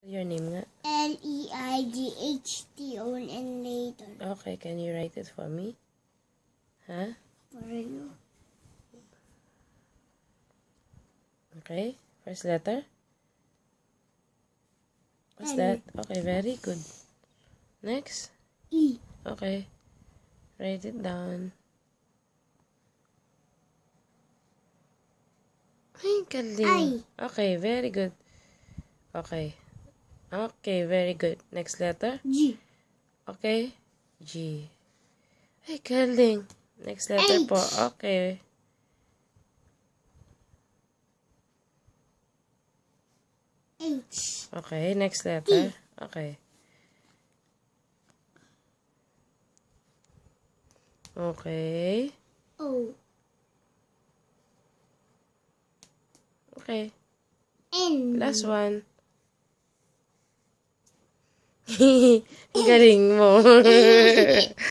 Your name nga? Leidghton later. Okay, can you write it for me? Huh? For you. Okay, first letter. What's that? Okay, very good. Next. E. Okay, write it down. Ay, galing. Okay, very good. Okay. Okay, very good. Next letter. G. Okay. G. Ay, galing. Next letter po. Okay. H. Okay, next letter. Okay. Okay. O. Okay. N. Last one. Galing mo.